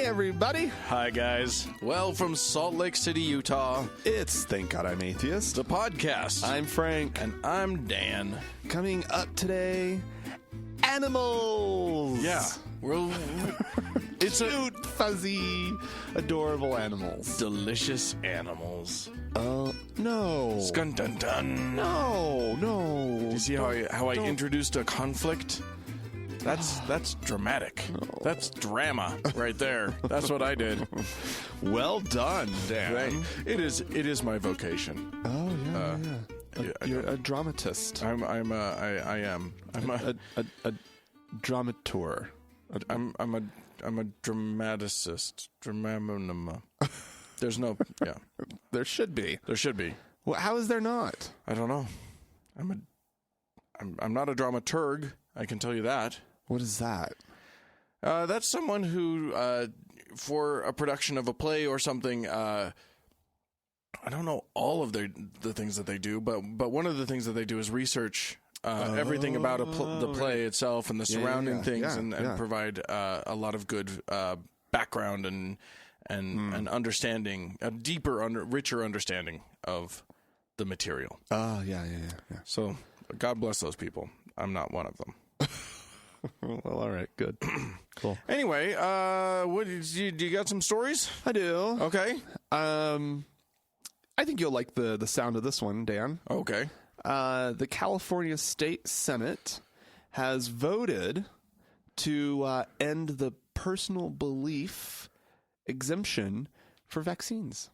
everybody. Hi, guys. Well, from Salt Lake City, Utah, It's Thank God I'm Atheist. the podcast. I'm Frank. And I'm Dan. Coming up today, animals. Yeah. Well, it's Cute, fuzzy, adorable animals. delicious animals. No. Skun dun dun. No. You see how I introduced a conflict? That's dramatic. That's drama right there. That's what I did. Well done, Dan. Right. It is my vocation. Oh, yeah. You're a I dramatist. am. I'm a Dramaturg. I'm a dramaticist. There's no. Yeah. There should be. There should be. Well, how is there not? I don't know. I'm not a dramaturg. I can tell you that. What is that? That's someone who, for a production of a play or something, I don't know all of the things that they do, but one of the things that they do is research everything about the play itself and the surrounding things, and provide a lot of good background and understanding, a deeper, richer understanding of the material. Oh, yeah. So, God bless those people. I'm not one of them. Well, all right, good. Cool. Anyway, do you got some stories? I do. Okay. I think you'll like the sound of this one, Dan. Okay. The California State Senate has voted to end the personal belief exemption for vaccines.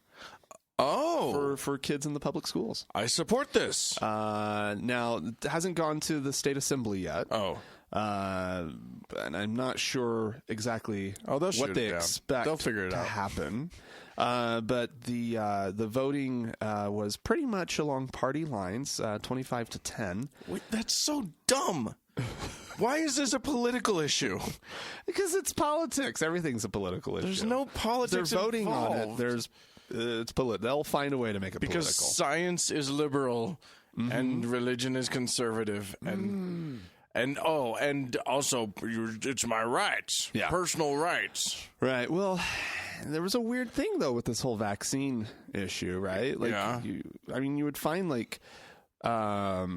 Oh. For kids in the public schools. I support this. Now, it hasn't gone to the state assembly yet. Oh. And I'm not sure exactly they'll shoot what they it down. expect They'll figure it to out. happen. But the voting was pretty much along party lines, 25-10. Wait, that's so dumb. Why is this a political issue? Because it's politics. Everything's a political issue. There's no politics They're voting involved. on it. It's they'll find a way to make it because political. science is liberal and religion is conservative and also it's my rights, personal rights. Right. Well, there was a weird thing though with this whole vaccine issue, right? Like, you would find like, there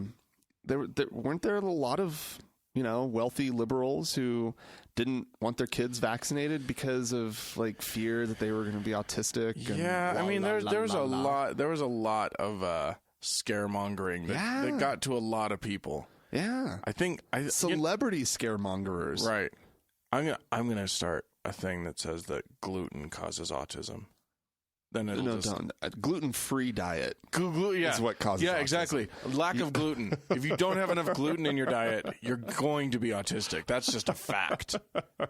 weren't there a lot of wealthy liberals who didn't want their kids vaccinated because of like fear that they were going to be autistic. There was a lot of scaremongering that got to a lot of people. Yeah, I think celebrity scaremongerers. Right. I'm gonna start a thing that says that gluten causes autism. Then it'll don't. A gluten-free diet is what causes autism. Exactly. Lack of gluten. If you don't have enough gluten in your diet, you're going to be autistic. That's just a fact.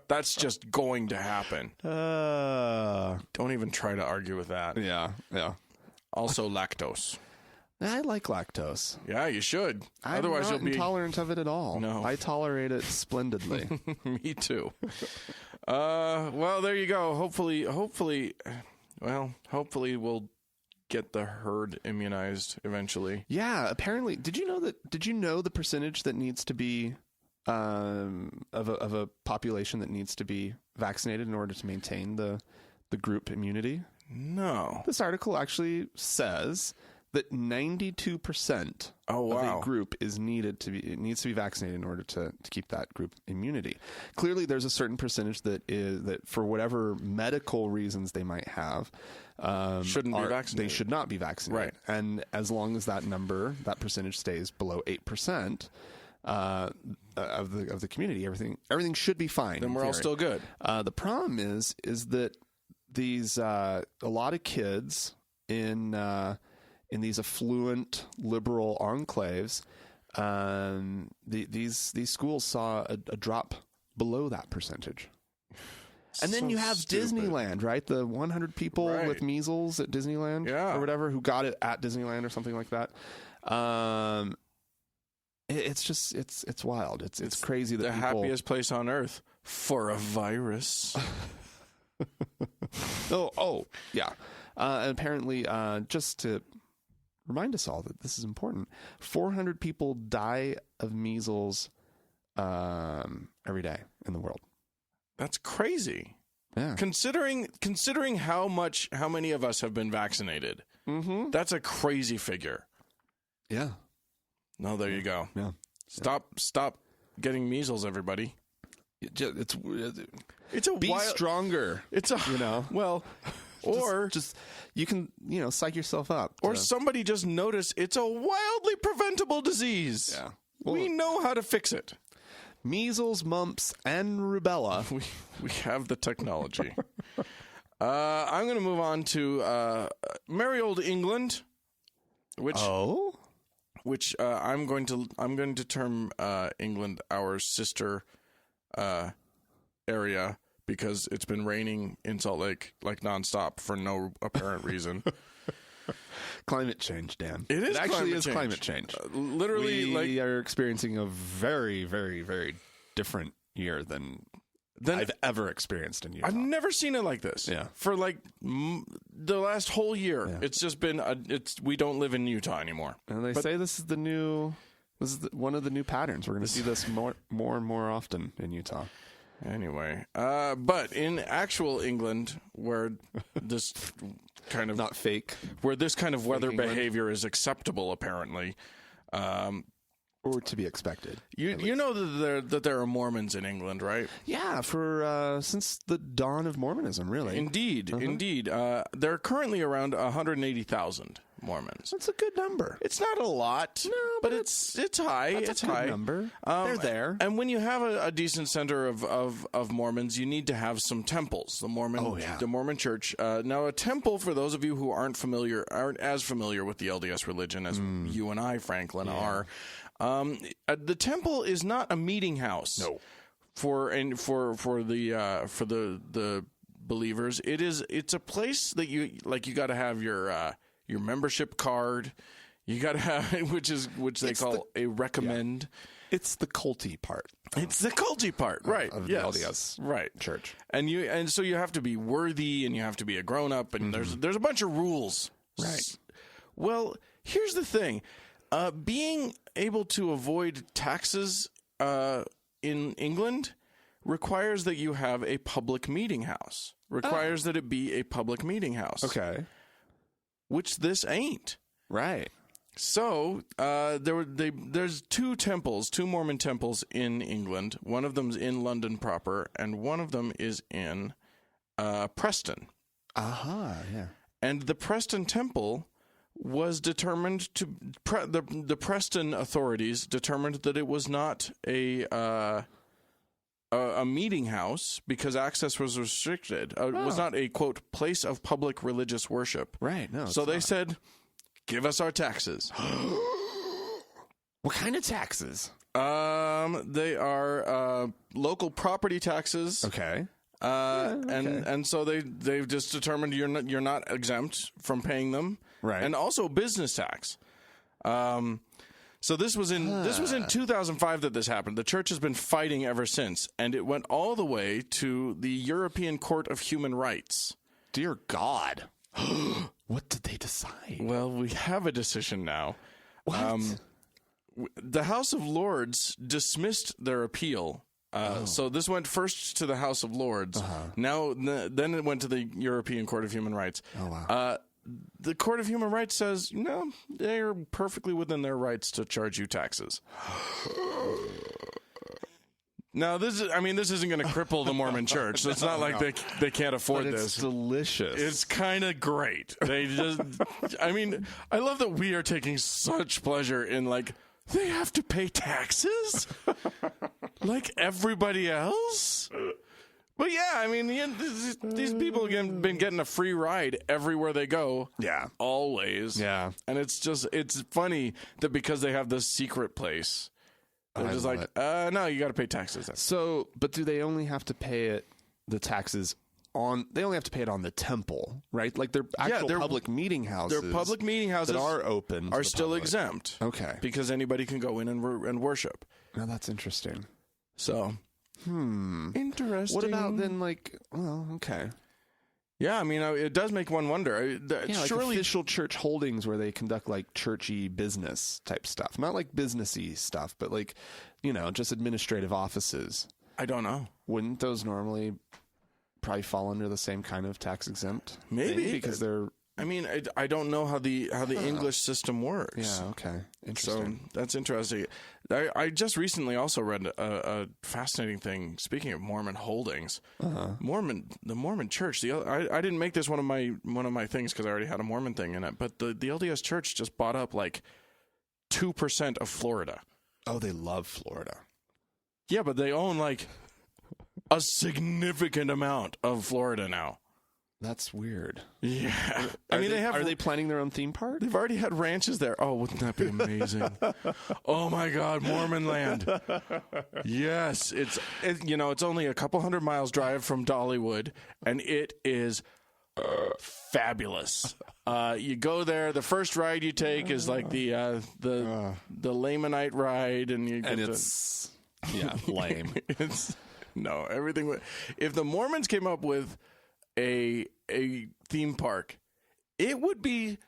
That's just going to happen. Don't even try to argue with that. Yeah. Also, lactose. I like lactose. Yeah, you should. Otherwise, you'll be intolerant of it at all. No. I tolerate it splendidly. Me too. Well, there you go. Hopefully we'll get the herd immunized eventually. Yeah, apparently. Did you know the percentage that needs to be of a population that needs to be vaccinated in order to maintain the group immunity? No. This article actually says that 92% of a group needs to be vaccinated in order to keep that group immunity. Clearly, there's a certain percentage that for whatever medical reasons they might have, shouldn't be vaccinated. They should not be vaccinated. Right. And as long as that percentage stays below 8%, of the community, everything should be fine. Then we're all still good. The problem is that these a lot of kids in these affluent liberal enclaves, these schools saw a drop below that percentage. And then you have Disneyland, right? The 100 people with measles at Disneyland or whatever who got it at Disneyland or something like that. It's wild. It's crazy that the happiest place on earth for a virus. Yeah. And apparently, just to remind us all that this is important, 400 people die of measles every day in the world. That's crazy. Yeah. Considering how many of us have been vaccinated, that's a crazy figure. Yeah. No, there you go. Yeah. Stop getting measles, everybody. It's a be stronger. It's a well, or just you can psych yourself up, or somebody just notice it's a wildly preventable disease. Yeah, we know how to fix it. Measles, mumps, and rubella. We have the technology. I'm going to move on to merry old England, which I'm going to term England our sister area, because it's been raining in Salt Lake like nonstop for no apparent reason. Climate change, Dan. It actually is climate change. Literally, we are experiencing a very, very, very different year than I've ever experienced in Utah. I've never seen it like this. Yeah. For like the last whole year, it's just been we don't live in Utah anymore. And they say this is one of the new patterns. We're going to see this more and more often in Utah. Anyway, but in actual England, where this kind of not fake, where this kind of weather behavior is acceptable, apparently, or to be expected. You know that there are Mormons in England, right? Yeah, for since the dawn of Mormonism, really. Indeed. There are currently around 180,000 Mormons. That's a good number. It's not a lot, but it's high. It's a good number. They're there. And when you have a decent center of Mormons, you need to have some temples. The Mormon Church. Now, a temple, for those of you who aren't as familiar with the LDS religion as you and I, Franklin, are. The temple is not a meeting house. No. For the believers, it's a place that you got to have your membership card. You got to have which they call a recommend. Yeah. It's the culty part. It's the culty part, right? Of yes. the LDS right church, and so you have to be worthy, and you have to be a grown up, and there's a bunch of rules. Right. Well, here's the thing: being able to avoid taxes in England requires that you have a public meeting house. Requires that it be a public meeting house. Okay. Which this ain't. Right. So there's two Mormon temples in England. One of them's in London proper, and one of them is in Preston. Yeah. And the Preston temple was determined to the Preston authorities determined that it was not a meeting house because access was restricted. It was not a, quote, place of public religious worship. Right. No. So they said, give us our taxes. What kind of taxes? They are local property taxes. Okay. And so they've just determined you're not exempt from paying them. Right. And also business tax. So this was in 2005 that this happened. The church has been fighting ever since, and it went all the way to the European Court of Human Rights. Dear God. What did they decide? Well, we have a decision now. What? The House of Lords dismissed their appeal. So this went first to the House of Lords. Now, then it went to the European Court of Human Rights. Oh, wow. The Court of Human Rights says, no, they are perfectly within their rights to charge you taxes. Now, this isn't going to cripple the Mormon Church. So it's not like they can't afford but it's this. Delicious. It's kind of great. They just, I love that we are taking such pleasure in, like, they have to pay taxes? Like everybody else? But yeah, these people have been getting a free ride everywhere they go. Yeah. Always. Yeah. And it's funny that because they have this secret place, they're just like, no, you got to pay taxes. So, but do they only have to pay the taxes they only have to pay it on the temple, right? Like their actual public meeting houses. Their public meeting houses that are open are still exempt. Okay. Because anybody can go in and worship. Now that's interesting. So, interesting. What about then, okay. Yeah, it does make one wonder. Surely official church holdings where they conduct like churchy business type stuff. Not like businessy stuff, but like, just administrative offices. I don't know. Wouldn't those normally probably fall under the same kind of tax exempt. Maybe because they're. I mean, I don't know how the English system works. Yeah. Okay. Interesting. So that's interesting. I just recently also read a fascinating thing. Speaking of Mormon holdings, the Mormon Church. I didn't make this one of my things because I already had a Mormon thing in it. But the LDS Church just bought up like 2% of Florida. Oh, they love Florida. Yeah, but they own like a significant amount of Florida now. That's weird. Yeah. Are they planning their own theme park? They've already had ranches there. Oh, wouldn't that be amazing? Oh my God, Mormon land. Yes, it's only a couple hundred miles drive from Dollywood, and it is fabulous. You go there. The first ride you take is like the Lamanite ride, and it's lame. Everything. If the Mormons came up with a theme park, it would be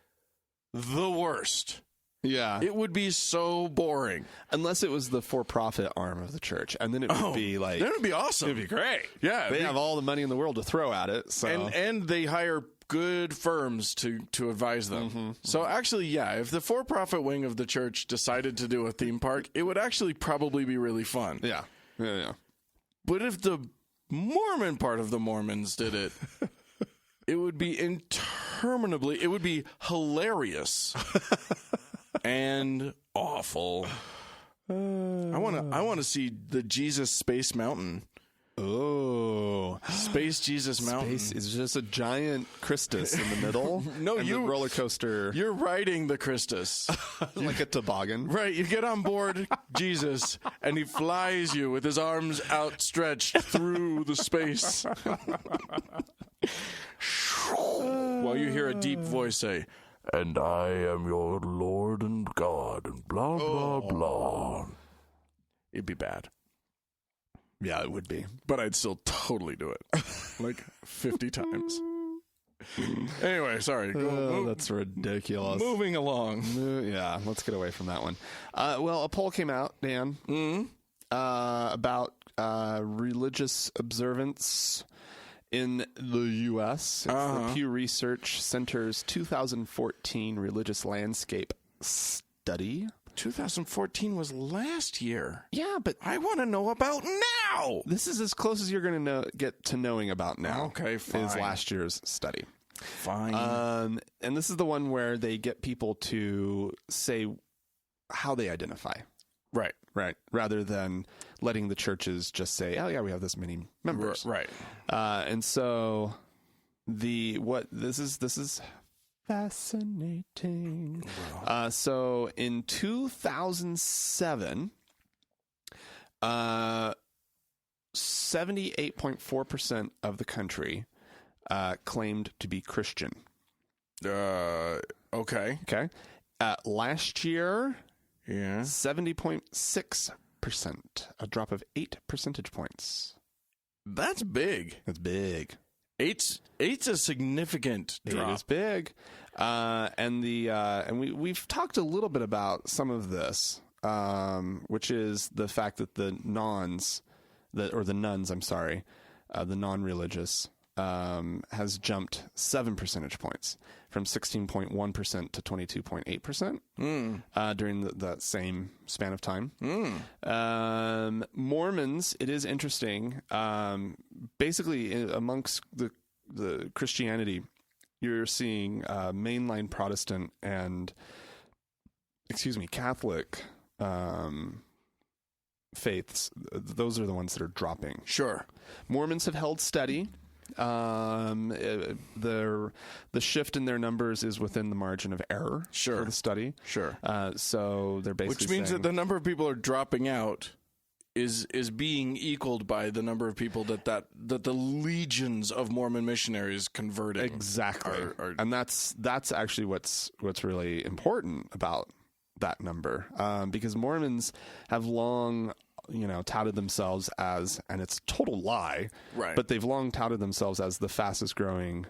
the worst. Yeah. It would be so boring. Unless it was the for-profit arm of the church. And then it would be like... Then it would be awesome. It would be great. Yeah. They have all the money in the world to throw at it. So. And they hire good firms to advise them. Mm-hmm. So actually, yeah, if the for-profit wing of the church decided to do a theme park, it would actually probably be really fun. Yeah. Yeah. But if the Mormon part of the Mormons did it, it would be it would be hilarious and awful. I want to see the Jesus Space Mountain. Oh, Space Jesus Mountain. Space is just a giant Christus in the middle. No, and the roller coaster. You're riding the Christus. Like a toboggan. Right. You get on board Jesus, and he flies you with his arms outstretched through the space. While you hear a deep voice say, "And I am your Lord and God," and blah, blah, blah. It'd be bad. Yeah, it would be. But I'd still totally do it. Like 50 times. Anyway, sorry. That's ridiculous. Moving along. Yeah, let's get away from that one. Well, a poll came out, Dan, about religious observance in the U.S. It's the Pew Research Center's 2014 Religious Landscape Study. 2014 was last year. Yeah, but I want to know about now. This is as close as you're going to get to knowing about now. Okay, fine. Is last year's study. Fine. And this is the one where they get people to say how they identify. Right. Rather than letting the churches just say, "Oh yeah, we have this many members." Right. And so this is fascinating. Wow. So in 2007, 78.4% of the country claimed to be Christian. Okay. Last year, 70.6%, a drop of 8 percentage points. That's big. That's big. Eight's a significant drop. It is big. And we've talked a little bit about some of this, which is the fact that the nuns, the non-religious, has jumped 7 percentage points from 16.1% to 22.8% during that same span of time. Mormons, it is interesting. Basically, amongst the Christianity, you're seeing mainline Protestant and Catholic faiths. Those are the ones that are dropping. Sure. Mormons have held steady. The shift in their numbers is within the margin of error for the study. Sure. So they're basically which means that the number of people are dropping out is being equaled by the number of people that the legions of Mormon missionaries converting. Exactly. And that's actually what's really important about that number, because Mormons have long touted themselves as, and it's a total lie, right? But they've long touted themselves as the fastest growing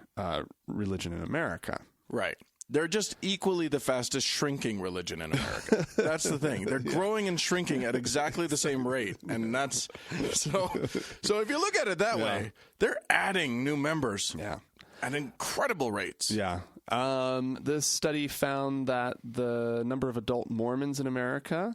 religion in America. Right. They're just equally the fastest shrinking religion in America. That's the thing. They're growing and shrinking at exactly the same rate. And that's so if you look at it that way, they're adding new members at incredible rates. Yeah. This study found that the number of adult Mormons in America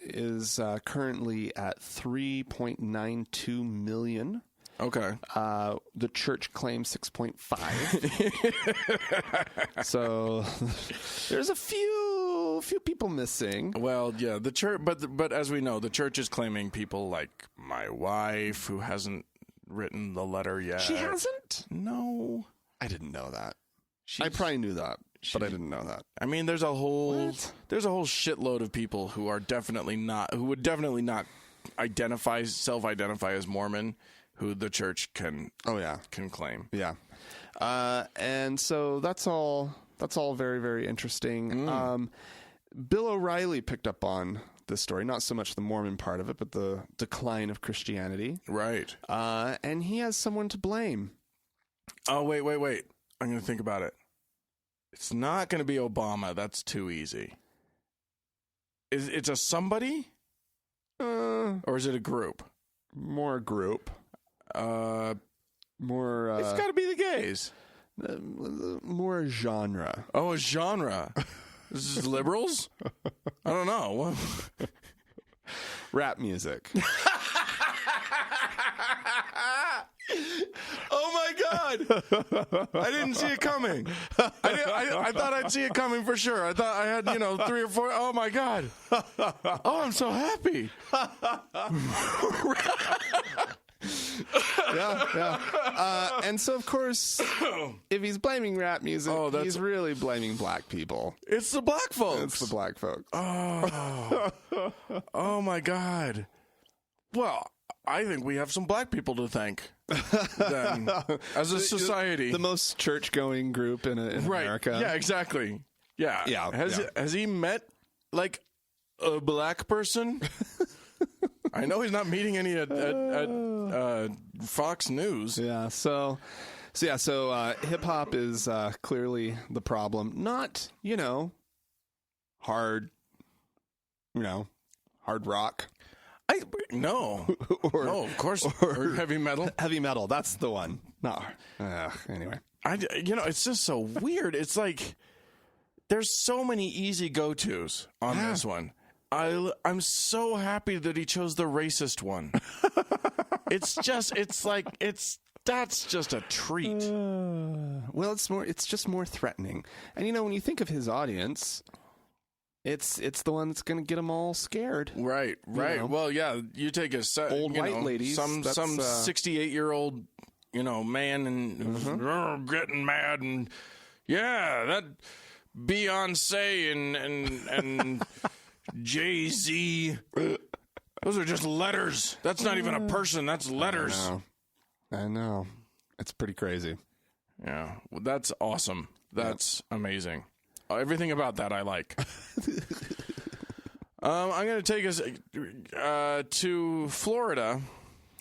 is currently at 3.92 million. Okay. The church claims 6.5. So there's a few people missing. Well, yeah, the church, but as we know, the church is claiming people like my wife, who hasn't written the letter yet. She hasn't? No. I didn't know that. I probably knew that, but I didn't know that. I mean, there's a whole shitload of people who would definitely not self-identify as Mormon, who the church can claim. Yeah. And so that's all very, very interesting. Bill O'Reilly picked up on this story, not so much the Mormon part of it, but the decline of Christianity. Right. And he has someone to blame. Oh, wait. I'm going to think about it. It's not going to be Obama. That's too easy. It's a somebody? Or is it a group? More a group. It's got to be the gays. More a genre. Oh, a genre. This is liberals? I don't know. Rap music. Oh my God! I didn't see it coming. I thought I'd see it coming for sure. I thought I had 3 or 4. Oh my God! Oh, I'm so happy. Yeah. And so, of course, if he's blaming rap music, he's really blaming black people. It's the black folks. It's the black folks. Oh my God. Well, I think we have some black people to thank then, as a society. The most church-going group in America. Yeah, exactly. Yeah. Has he met like a black person? I know he's not meeting any at Fox News. Yeah. So hip hop is clearly the problem. Not hard rock. No, of course, or heavy metal. Heavy metal, that's the one. No, anyway, it's just so weird. It's like there's so many easy go-tos on this one. I'm so happy that he chose the racist one. That's just a treat. Well, it's just more threatening. And when you think of his audience, it's the one that's going to get them all scared. Right. Well, yeah, you take a old white ladies, some 68-year-old, man and getting mad and that Beyonce and Jay-Z. Those are just letters. That's not even a person. That's letters. I know. It's pretty crazy. Yeah. Well, that's awesome. That's amazing. Everything about that I like. I'm going to take us to Florida.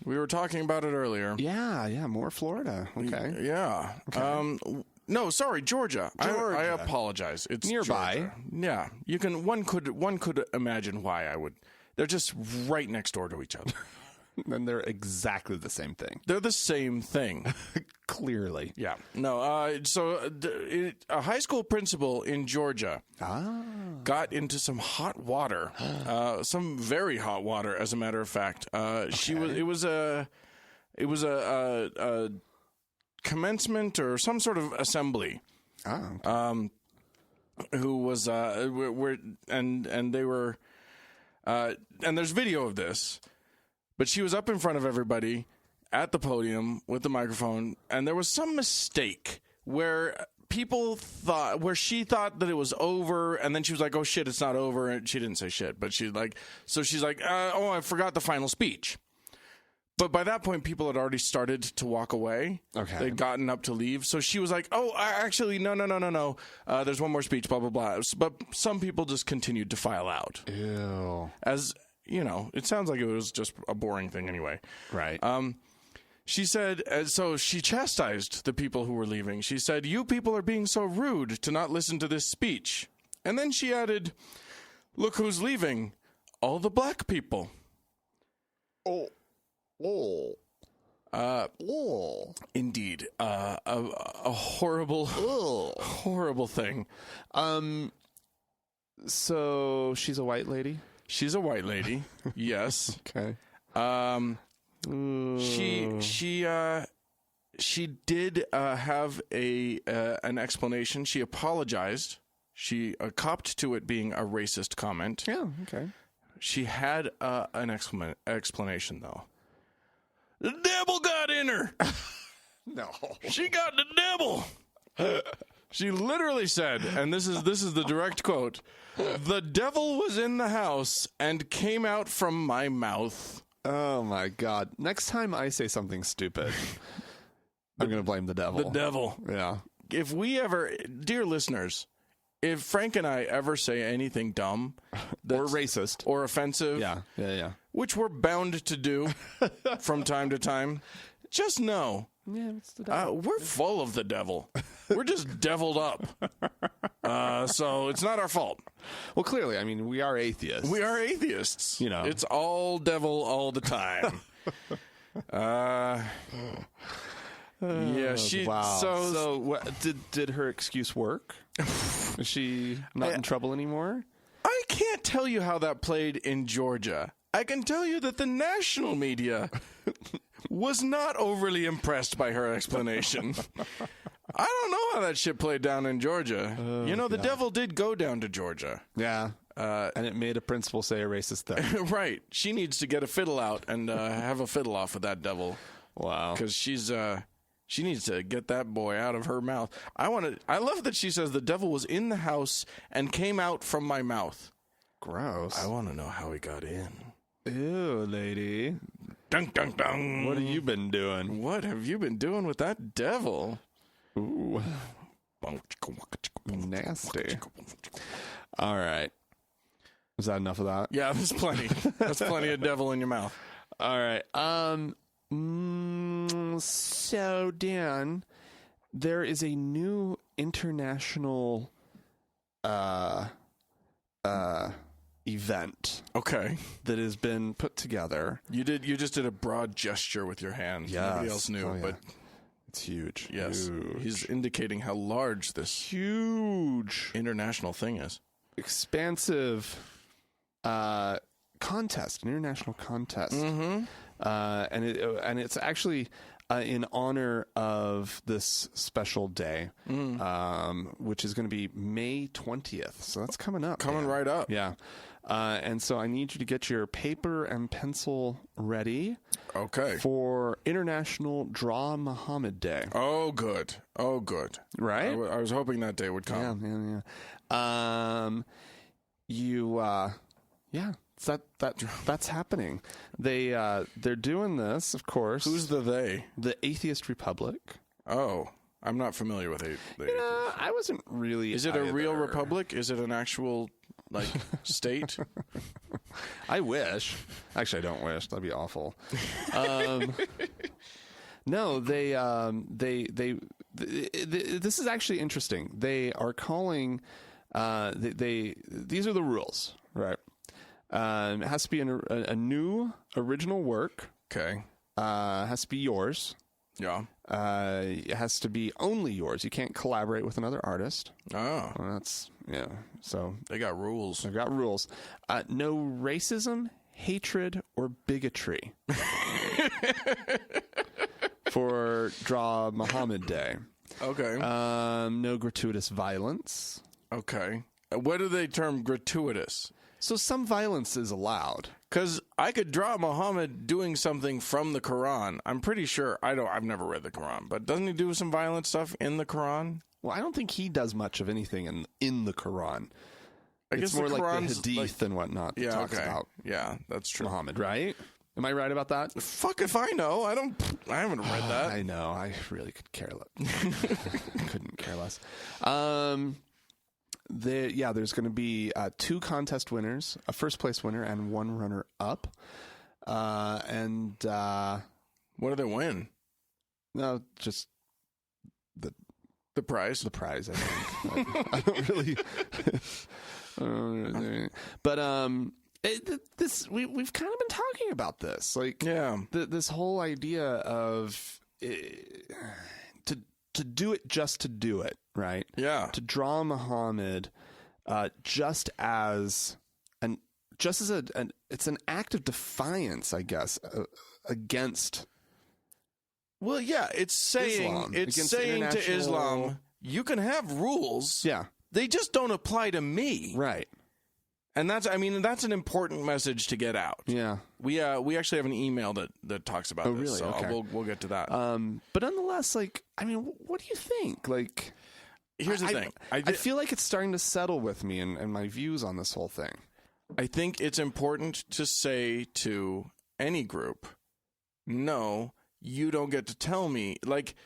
We were talking about it earlier. Yeah, more Florida. Okay. Yeah. Okay. No, sorry, Georgia. I apologize. It's nearby. Georgia. Yeah, one could imagine why I would. They're just right next door to each other. And they're exactly the same thing. They're the same thing. Clearly. Yeah. No, so a high school principal in Georgia got into some hot water, some very hot water, as a matter of fact. It was a commencement or some sort of assembly. Okay. Who was and they were and there's video of this. But she was up in front of everybody at the podium with the microphone, and there was some mistake where she thought that it was over, and then she was like, "Oh shit, it's not over," and she didn't say shit, but she's like, I forgot the final speech. But by that point, people had already started to walk away. Okay. They'd gotten up to leave. So she was like, "Oh, actually, no. There's one more speech, blah, blah, blah." But some people just continued to file out. Ew. As it sounds like it was just a boring thing anyway. Right. She said, so she chastised the people who were leaving. She said, "You people are being so rude to not listen to this speech." And then she added, "Look who's leaving. All the black people." Indeed. A horrible, horrible thing. So she's a white lady? She's a white lady. Yes. Okay. She did have an explanation. She apologized. She copped to it being a racist comment. Yeah, okay. She had an explanation, though. The devil got in her. No. She got the devil. She literally said, and this is the direct quote, "The devil was in the house and came out from my mouth." Oh, my God. Next time I say something stupid, I'm going to blame the devil. The devil. Yeah. If we ever, dear listeners, if Frank and I ever say anything dumb Or racist. or offensive, Yeah. which we're bound to do from time to time, just know Yeah, it's the devil. we're full of the devil. We're just deviled up. So it's not our fault. Well, clearly, I mean, we are atheists. We are atheists. You know. It's all devil all the time. Yeah, she. Wow. So So what, did her excuse work? Is she not in trouble anymore? I can't tell you how that played in Georgia. I can tell you that the national media was not overly impressed by her explanation. I don't know how that shit played down in Georgia. The devil did go down to Georgia. Yeah. And it made a principal say a racist thing. Right. She needs to get a fiddle out and have a fiddle off with that devil. Wow. Because she needs to get that boy out of her mouth. I love that she says the devil was in the house and came out from my mouth. Gross. I want to know how he got in. Ew, lady. Dun, dun, dun. What have you been doing? What have you been doing with that devil? Ooh. Nasty. All right. Was that enough of that? Yeah, there's plenty. That's plenty of devil in your mouth. All right. So, Dan, there is a new international event Okay. that has been put together. You just did a broad gesture with your hand. Yes. Nobody else knew, Oh, yeah. but It's huge. yes, Huge. he's indicating how large this huge, international thing is. expansive contest, an international contest. Mm-hmm. And it's actually in honor of this special day, which is going to be May 20th. So that's coming up. Coming right up. Yeah. And so I need you to get your paper and pencil ready Okay. for International Draw Mohammed Day. Oh, good. Oh, good. Right? I was hoping that day would come. Yeah. That's happening. They're doing this, of course. Who's the they? The Atheist Republic? Oh, I'm not familiar with the atheists. I wasn't really. Is it a real either. republic? Is it an actual state? I wish. Actually, I don't wish. That'd be awful. No, this is actually interesting. They are calling. These are the rules, right? It has to be a new original work. Okay. Has to be yours. Yeah. It has to be only yours. You can't collaborate with another artist. Oh. Well, that's So They got rules. they've got rules. No racism, hatred, or bigotry for Draw Mohammed Day. Okay. No gratuitous violence. Okay. What do they term gratuitous? So some violence is allowed. Because I could draw Muhammad doing something from the Quran. I'm pretty sure. I've never read the Quran, but doesn't he do some violent stuff in the Quran? Well, I don't think he does much of anything in the Quran. I guess It's more the like Quran's the Hadith and whatnot that talks about Yeah, that's true. Muhammad, right? Am I right about that? Fuck if I know. I haven't read that. I know. I really could care less. Couldn't care less. There's going to be 2 contest winners, a first place winner, and 1 runner up. What do they win? No, just the prize. The prize, I think. I don't really. But we've kind of been talking about this, like, this whole idea of to do it just to do it, right? Yeah. To draw Muhammad, just as it's an act of defiance, I guess, against. Well, yeah, it's saying to Islam, you can have rules. Yeah. They just don't apply to me. Right. And that's an important message to get out. Yeah. We actually have an email that talks about this. Really? So okay. We'll get to that. But nonetheless, like, I mean, what do you think? Like, here's the thing. I feel like it's starting to settle with me and my views on this whole thing. I think it's important to say to any group, no, you don't get to tell me. Like,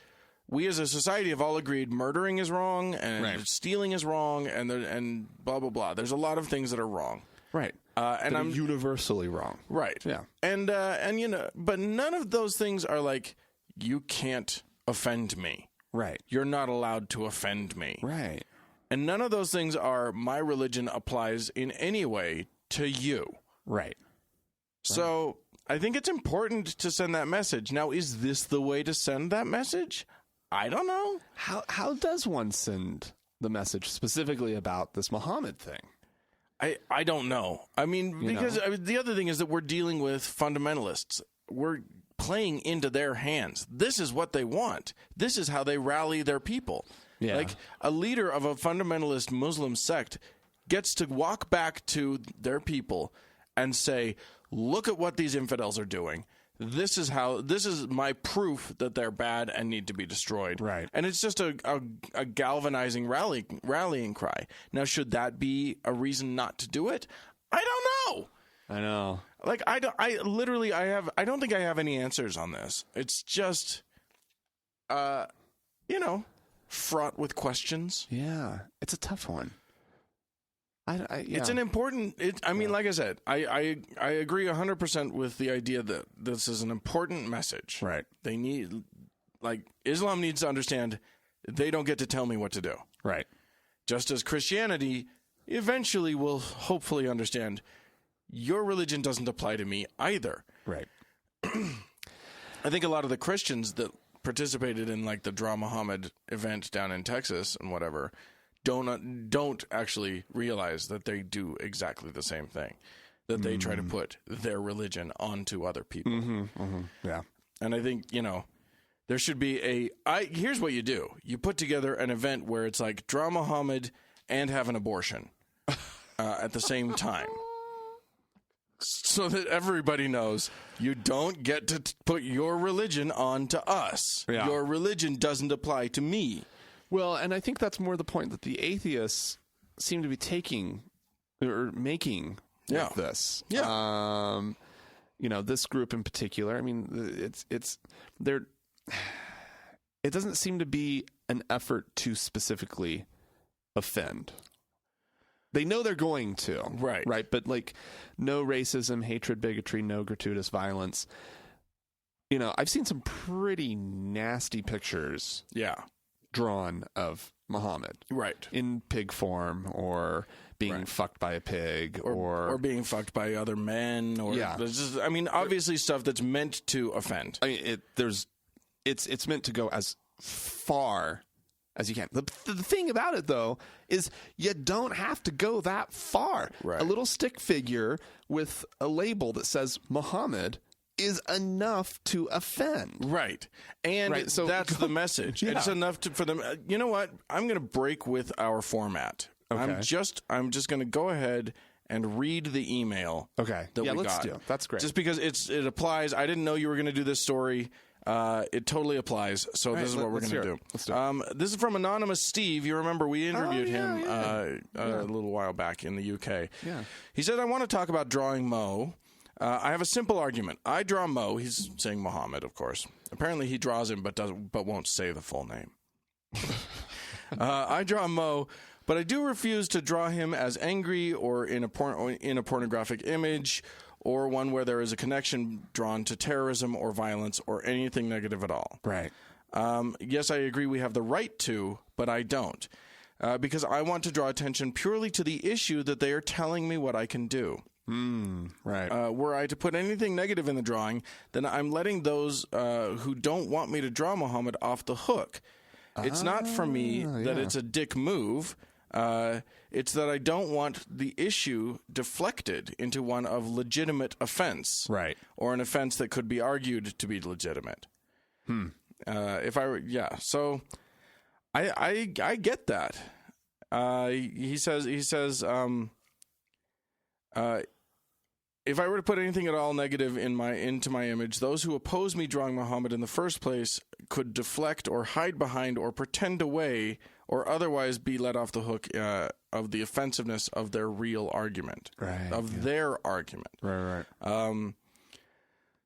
we as a society have all agreed murdering is wrong and stealing is wrong and blah, blah, blah. There's a lot of things that are wrong. Right. And I'm universally wrong. Right. Yeah. And but none of those things are like, you can't offend me. Right. You're not allowed to offend me. Right. And none of those things are, my religion applies in any way to you. Right. So I think it's important to send that message. Now, is this the way to send that message? I don't know. How does one send the message specifically about this Muhammad thing? I don't know. I mean, because the other thing is that we're dealing with fundamentalists. We're playing into their hands. This is what they want. This is how they rally their people. Yeah. Like, a leader of a fundamentalist Muslim sect gets to walk back to their people and say, look at what these infidels are doing. This is my proof that they're bad and need to be destroyed. Right. And it's just a galvanizing rallying cry. Now, should that be a reason not to do it? I don't know. I know. Like, I don't think I have any answers on this. It's just, fraught with questions. Yeah. It's a tough one. It's an important. Like I said, I agree 100% with the idea that this is an important message. Right. They need, Islam needs to understand they don't get to tell me what to do. Right. Just as Christianity eventually will hopefully understand your religion doesn't apply to me either. Right. I think a lot of the Christians that participated in the Draw Mohammed event down in Texas and whatever don't actually realize that they do exactly the same thing, that they try to put their religion onto other people. Yeah. And I think, there should be here's what you do. You put together an event where it's like Draw Mohammed and have an abortion at the same time. So that everybody knows you don't get to put your religion onto us. Yeah. Your religion doesn't apply to me. Well, and I think that's more the point that the atheists seem to be taking or making with this. Yeah. This group in particular. I mean, it doesn't seem to be an effort to specifically offend. They know they're going to. Right. Right. But no racism, hatred, bigotry, no gratuitous violence. I've seen some pretty nasty pictures. Yeah. Drawn of Muhammad, right, in pig form, or being fucked by a pig, or being fucked by other men, or obviously stuff that's meant to offend. I mean, it's meant to go as far as you can. The thing about it, though, is you don't have to go that far. Right. A little stick figure with a label that says Muhammad is enough to offend. Right. And so that's the message. Yeah. It's enough for them. You know what? I'm going to break with our format. Okay. I'm just going to go ahead and read the email. Okay. That we let's got. do. That's great. Just because it applies. I didn't know you were going to do this story. It totally applies. So this is what we're going to do. Let's do it. This is from Anonymous Steve. You remember we interviewed him a little while back in the UK. Yeah. He said, I want to talk about drawing Mo. I have a simple argument. I draw Mo. He's saying Muhammad, of course. Apparently he draws him but won't say the full name. I draw Mo, but I do refuse to draw him as angry or in a pornographic image or one where there is a connection drawn to terrorism or violence or anything negative at all. Right. Yes, I agree we have the right to, but I don't. Because I want to draw attention purely to the issue that they are telling me what I can do. Right. Were I to put anything negative in the drawing, then I'm letting those who don't want me to draw Muhammad off the hook. It's not for me that it's a dick move. It's that I don't want the issue deflected into one of legitimate offense. Right. Or an offense that could be argued to be legitimate. So I get that. He says, if I were to put anything at all negative into my image, those who oppose me drawing Muhammad in the first place could deflect or hide behind or pretend away or otherwise be let off the hook of the offensiveness of their real argument, their argument. Right.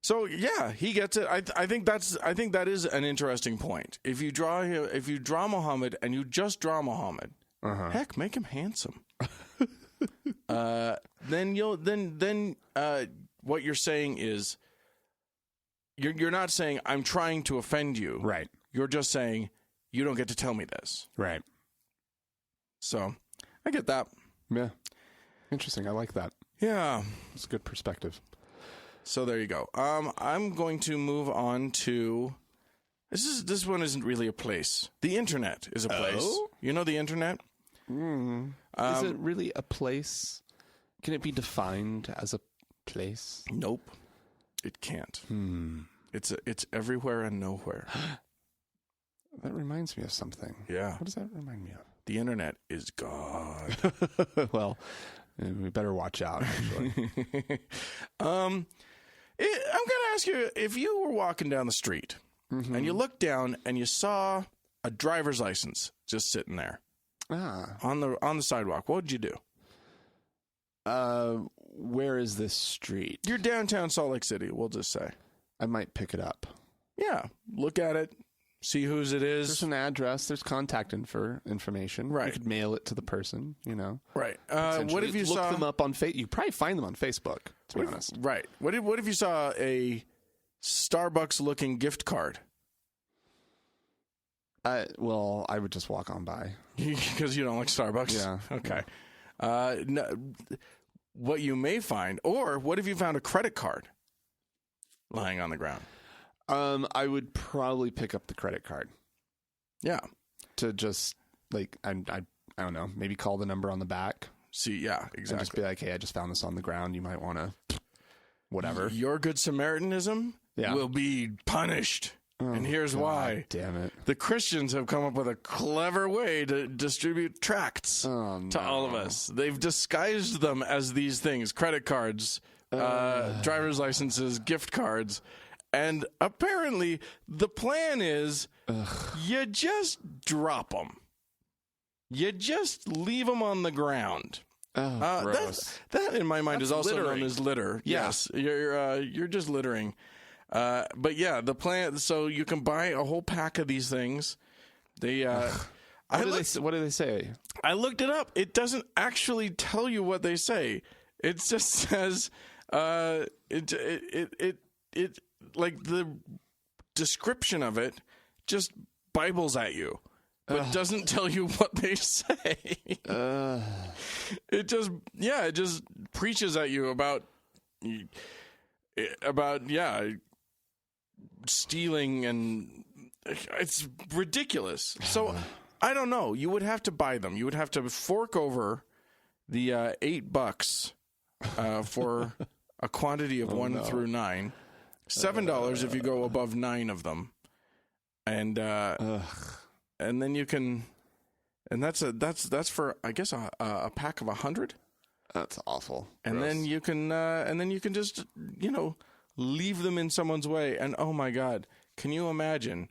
So yeah, he gets it. I think that is an interesting point. If you draw Muhammad and you just draw Muhammad, heck, make him handsome. Then what you're saying is you're not saying I'm trying to offend you. Right. You're just saying you don't get to tell me this. Right. So I get that. Yeah. Interesting. I like that. Yeah. It's a good perspective. So there you go. I'm going to move on to this one isn't really a place. The internet is a place. Oh? You know the internet? Is it really a place? Can it be defined as a place? Nope. It can't. It's everywhere and nowhere. That reminds me of something. Yeah. What does that remind me of? The internet is God. Well, we better watch out, actually. I'm going to ask you, if you were walking down the street and you looked down and you saw a driver's license just sitting there on the sidewalk, what would you do? Where is this street? You're downtown Salt Lake City, we'll just say. I might pick it up. Yeah. Look at it. See whose it is. There's an address. There's contact information. Right. You could mail it to the person, Right. What if you look them up on Facebook? You probably find them on Facebook, to be honest. Right. What if you saw a Starbucks-looking gift card? Well, I would just walk on by. Because you don't like Starbucks? Yeah. Okay. No, what you may find, or what if you found a credit card lying on the ground? I would probably pick up the credit card. Yeah. To just, I don't know, maybe call the number on the back. See, yeah, exactly. And just be like, hey, I just found this on the ground. You might want to, whatever. Your good Samaritanism will be punished. And here's why. Damn it. The Christians have come up with a clever way to distribute tracts to all of us. They've disguised them as these things: credit cards, driver's licenses, gift cards. And apparently the plan is you just drop them. You just leave them on the ground. Gross. That in my mind is also littering. known as litter. Yeah. Yes, you're just littering. But yeah, the plan. So you can buy a whole pack of these things. They. What do they say? I looked it up. It doesn't actually tell you what they say. It just says it like the description of it just Bibles at you, but doesn't tell you what they say. It just preaches at you about stealing, and it's ridiculous. So I don't know. You would have to buy them. You would have to fork over the $8 for a quantity of 1 through 9. $7 if you go above 9 of them, and then you can, and that's for I guess a pack of 100. That's awful. And then you can just leave them in someone's way, and oh my God, can you imagine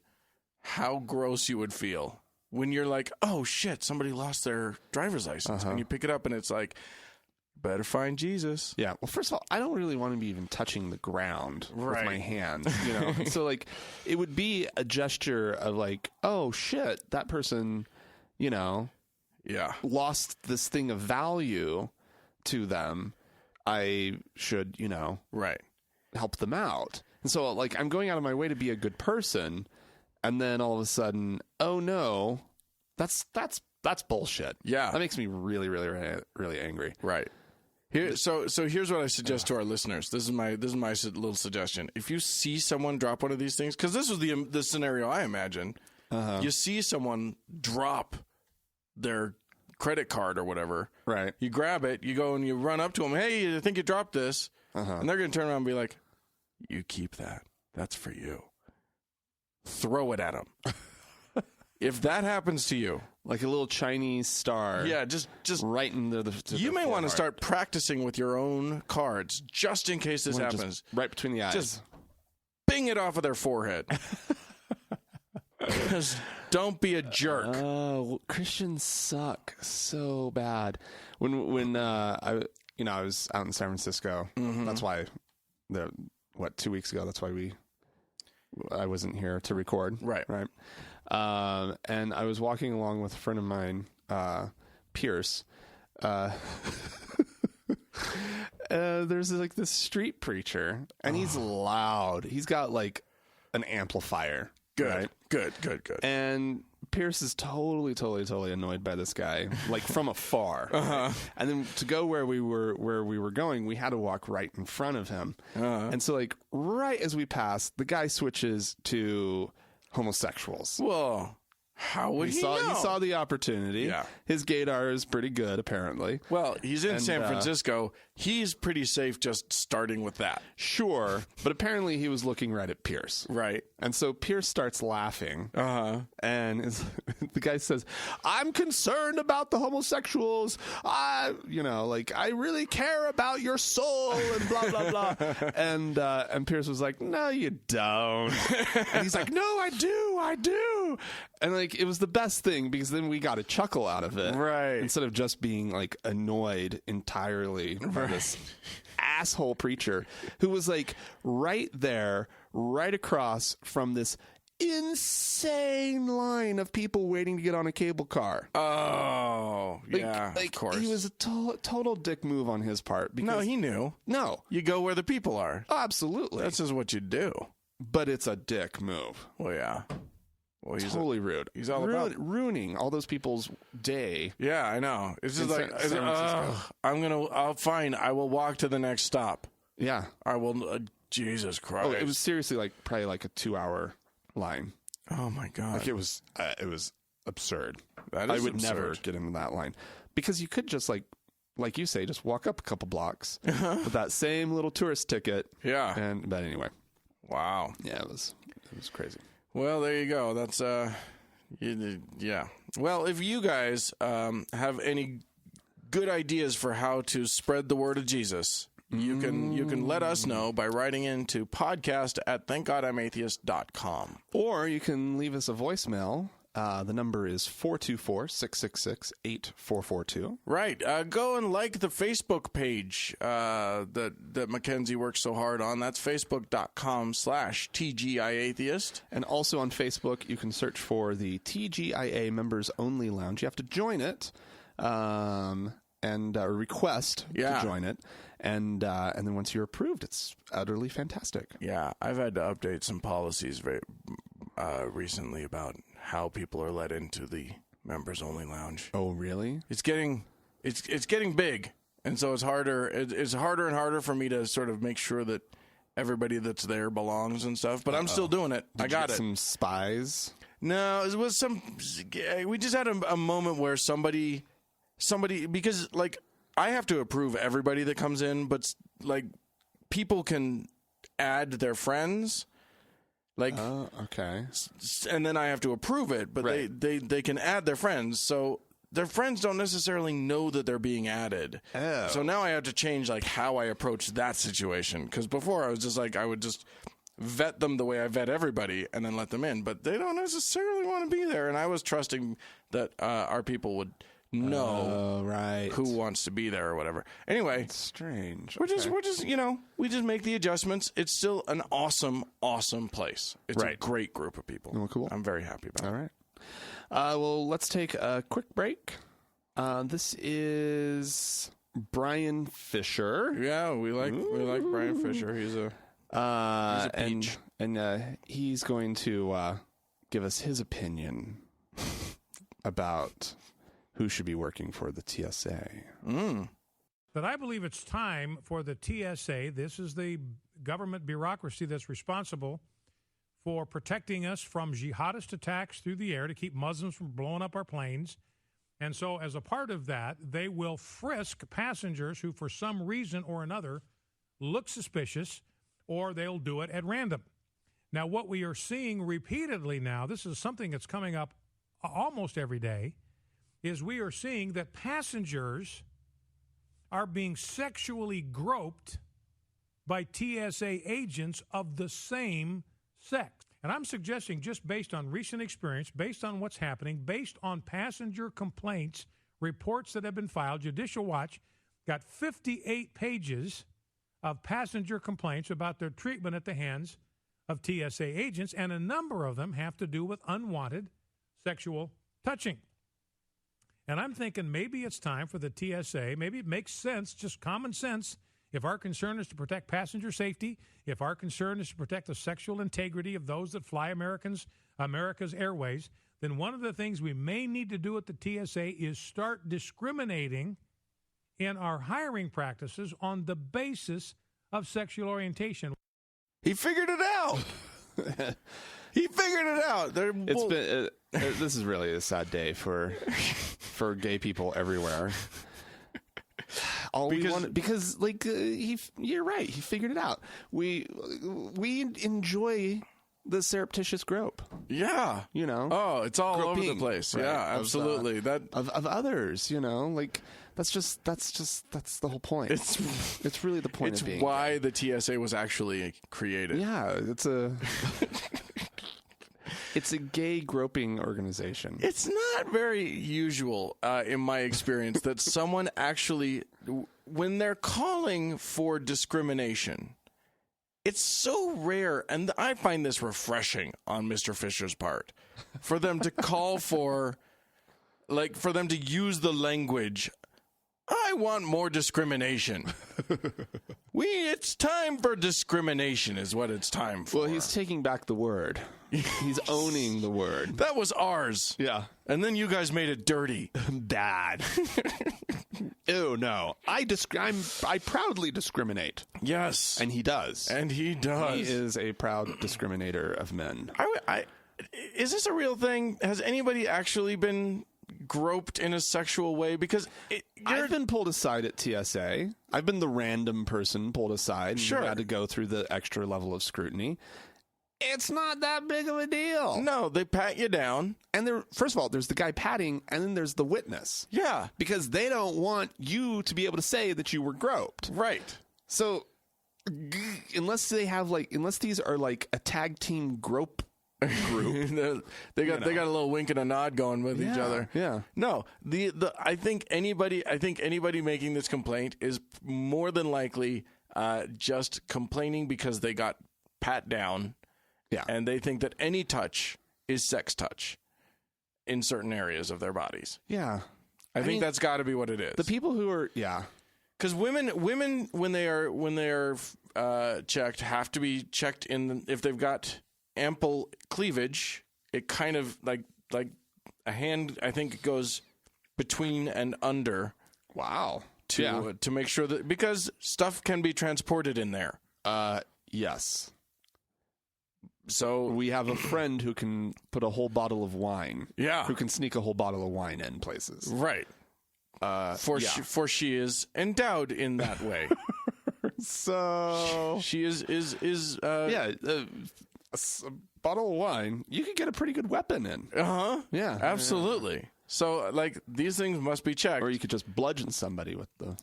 how gross you would feel when you're like, oh shit, somebody lost their driver's license, and you pick it up and it's like, better find Jesus. Yeah. Well, first of all, I don't really want to be even touching the ground with my hands, So it would be a gesture of oh shit, that person, lost this thing of value to them. I should, right. help them out. And so, like, I'm going out of my way to be a good person, and then all of a sudden, oh no, that's bullshit. Yeah, that makes me really, really, really, really angry. Right. So here's what I suggest to our listeners. This is my little suggestion. If you see someone drop one of these things, because this was the scenario I imagine, you see someone drop their credit card or whatever. Right. You grab it, you go and you run up to them. Hey, I think you dropped this. And they're going to turn around and be like, "You keep that. That's for you." Throw it at them. If that happens to you, like a little Chinese star, just right in the you may want to start practicing with your own cards just in case this happens. Right between the eyes, just bing it off of their forehead. Just don't be a jerk. Oh, Christians suck so bad. When I was out in San Francisco. That's why 2 weeks ago. That's why I wasn't here to record. Right. And I was walking along with a friend of mine, Pierce. There's like this street preacher, and he's loud. He's got like an amplifier. Good. Right? Good. And Pierce is totally annoyed by this guy, like from afar. And then to go where we were going, we had to walk right in front of him. And so, like, right as we passed, the guy switches to homosexuals. Whoa. How would he know? He saw the opportunity. Yeah. His gaydar is pretty good, apparently. Well, he's in San Francisco. He's pretty safe just starting with that. Sure. But apparently he was looking right at Pierce. Right. And so Pierce starts laughing. And the guy says, "I'm concerned about the homosexuals. I really care about your soul," and blah, blah, blah. And Pierce was like, "No, you don't." And he's like, "No, I do. And like, it was the best thing, because then we got a chuckle out of it. Right. Instead of just being like annoyed entirely by this asshole preacher who was like right there, right across from this insane line of people waiting to get on a cable car. Oh, yeah, of course. He was a total dick move on his part. Because, no, he knew. No. You go where the people are. Oh, absolutely. That's just what you do. But it's a dick move. Well, yeah. Well, he's totally rude. He's all about ruining all those people's day. Yeah, I know. It's just like, I'll fine. I will walk to the next stop. Yeah. I will. Jesus Christ. Oh, it was seriously probably a 2-hour line. Oh my God. Like it was absurd. That is I would absurd. never get into that line, because you could just like you say, just walk up a couple blocks with that same little tourist ticket. Yeah. But anyway. Wow. Yeah, it was crazy. Well, there you go. That's yeah. Well, if you guys have any good ideas for how to spread the word of Jesus, you can let us know by writing into podcast@thankgodimatheist.com. Or you can leave us a voicemail. The number is 424-666-8442. Right. Go and like the Facebook page that Mackenzie works so hard on. That's facebook.com/TGIAtheist. And also on Facebook, you can search for the TGIA Members Only Lounge. You have to join it and request to join it. And then once you're approved, it's utterly fantastic. Yeah, I've had to update some policies recently about how people are let into the members only lounge. Oh, really? It's getting big, and so it's harder. It's harder and harder for me to sort of make sure that everybody that's there belongs and stuff. But I'm still doing it. I got it. Some spies? No, it was some. We just had a moment where somebody, because like I have to approve everybody that comes in, but like people can add their friends. Like, okay. And then I have to approve it, but right. they can add their friends. So their friends don't necessarily know that they're being added. Oh. So now I have to change like how I approach that situation. Because before I was just like, I would just vet them the way I vet everybody and then let them in. But they don't necessarily want to be there. And I was trusting that our people would know who wants to be there or whatever. Anyway, it's strange. We're just we just make the adjustments. It's still an awesome place. It's a great group of people. Oh, cool. I'm very happy about it. All right. Well, let's take a quick break. This is Brian Fisher. Yeah, we like Brian Fisher. He's a peach. And he's going to give us his opinion about who should be working for the TSA. That I believe it's time for the TSA. This is the government bureaucracy that's responsible for protecting us from jihadist attacks through the air to keep Muslims from blowing up our planes. And so as a part of that, they will frisk passengers who for some reason or another look suspicious, or they'll do it at random. Now, what we are seeing repeatedly now, this is something that's coming up almost every day, is we are seeing that passengers are being sexually groped by TSA agents of the same sex. And I'm suggesting, just based on recent experience, based on what's happening, based on passenger complaints, reports that have been filed, Judicial Watch got 58 pages of passenger complaints about their treatment at the hands of TSA agents, and a number of them have to do with unwanted sexual touching. And I'm thinking maybe it's time for the TSA, maybe it makes sense, just common sense, if our concern is to protect passenger safety, if our concern is to protect the sexual integrity of those that fly America's airways, then one of the things we may need to do at the TSA is start discriminating in our hiring practices on the basis of sexual orientation. He figured it out. He figured it out. It's been this is really a sad day for gay people everywhere. You're right. He figured it out. We enjoy the surreptitious grope. Yeah, Oh, it's all over the place. Right? Yeah, absolutely. Of others, that's the whole point. It's really the point. It's of being why the TSA was actually created. Yeah, it's a gay groping organization. It's not very usual, in my experience, that someone actually, when they're calling for discrimination, it's so rare, and I find this refreshing on Mr. Fisher's part, for them to call for them to use the language, I want more discrimination. It's time for discrimination is what it's time for. Well, he's taking back the word. He's owning the word. That was ours. Yeah. And then you guys made it dirty. Bad. Ew, no. I proudly discriminate. Yes. And he does. He is a proud discriminator of men. Is this a real thing? Has anybody actually been groped in a sexual way? Because I've been pulled aside at TSA. I've been the random person pulled aside. Sure. And had to go through the extra level of scrutiny. It's not that big of a deal. No, they pat you down. And first of all, there's the guy patting, and then there's the witness. Yeah. Because they don't want you to be able to say that you were groped. Right. So, unless these are like a tag team grope group. they got a little wink and a nod going with each other. Yeah. No, I think anybody making this complaint is more than likely just complaining because they got pat down. Yeah. And they think that any touch is sex touch in certain areas of their bodies. Yeah. I think that's got to be what it is. The people who are because women when they are checked have to be checked if they've got ample cleavage. It kind of like a hand, I think it goes between and under. Wow. To make sure that, because stuff can be transported in there. Yes. So we have a friend who can put a whole bottle of wine. Yeah. Who can sneak a whole bottle of wine in places. Right. For she is endowed in that way. So she is a bottle of wine, you could get a pretty good weapon in. Yeah, absolutely. So these things must be checked. Or you could just bludgeon somebody with the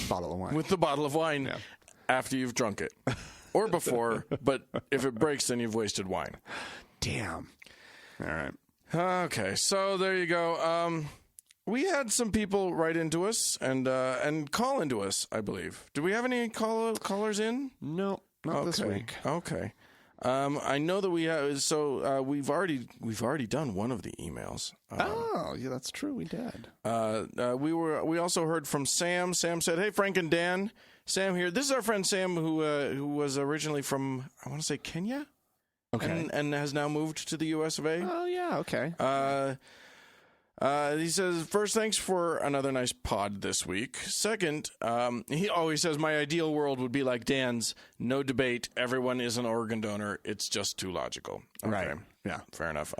bottle of wine. With the bottle of wine after you've drunk it. Or before, but if it breaks, then you've wasted wine. Damn. All right. Okay, so there you go. We had some people write into us and call into us, I believe. Do we have any callers in? No, not this week. Okay. I know that we have. So we've already done one of the emails. Yeah, that's true. We did. We also heard from Sam. Sam said, "Hey, Frank and Dan, Sam here. This is our friend Sam, who was originally from, I want to say, Kenya, okay, and has now moved to the U.S. of A. Oh yeah, okay. He says, first, thanks for another nice pod this week. Second, he always says, my ideal world would be like Dan's. No debate. Everyone is an organ donor. It's just too logical. Okay. Right. Yeah. Fair enough.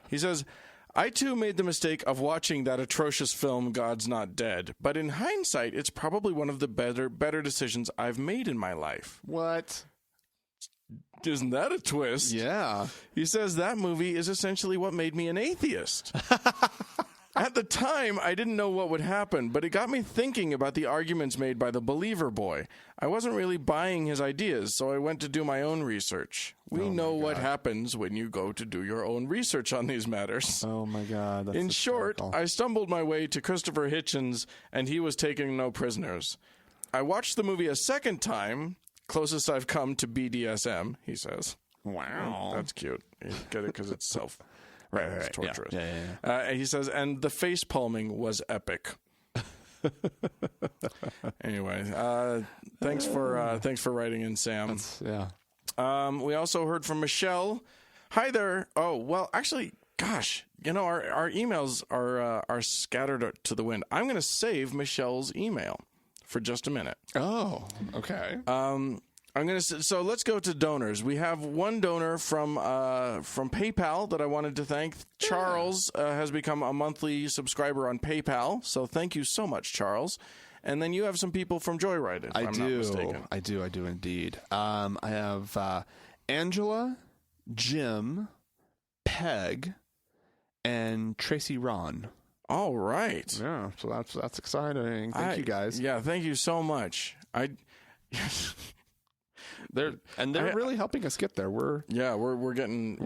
He says, I too made the mistake of watching that atrocious film, God's Not Dead. But in hindsight, it's probably one of the better decisions I've made in my life. What? Isn't that a twist? Yeah. He says that movie is essentially what made me an atheist. At the time, I didn't know what would happen, but it got me thinking about the arguments made by the believer boy. I wasn't really buying his ideas, so I went to do my own research. We know what happens when you go to do your own research on these matters. Oh my God. That's In short, hysterical. I stumbled my way to Christopher Hitchens, and he was taking no prisoners. I watched the movie a second time. Closest I've come to BDSM, he says. Wow. That's cute. You get it because it's self. Right. It's torturous. Yeah. He says, and the face palming was epic. Anyway, thanks for writing in, Sam. Yeah. We also heard from Michelle. Hi there. Oh, well, actually, gosh, our emails are scattered to the wind. I'm going to save Michelle's email for just a minute. Oh, okay. So let's go to donors. We have one donor from PayPal that I wanted to thank. Charles has become a monthly subscriber on PayPal, so thank you so much, Charles. And then you have some people from Joyride, if I'm not mistaken. I do indeed. I have Angela, Jim, Peg, and Tracy Ron. All right. Yeah, so that's exciting. Thank you guys. Yeah, thank you so much. They're really helping us get there. We're really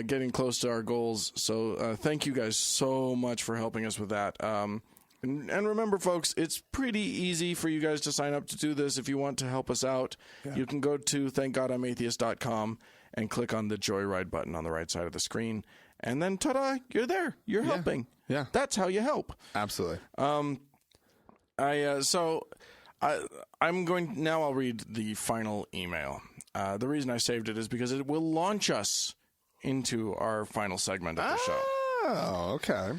getting close to our goals. So thank you guys so much for helping us with that. And remember, folks, it's pretty easy for you guys to sign up to do this. If you want to help us out, you can go to thankgodimatheist.com and click on the Joyride button on the right side of the screen. And then, ta-da, you're there. You're helping. Yeah. That's how you help. Absolutely. I'll read the final email. The reason I saved it is because it will launch us into our final segment of the show. Oh, okay.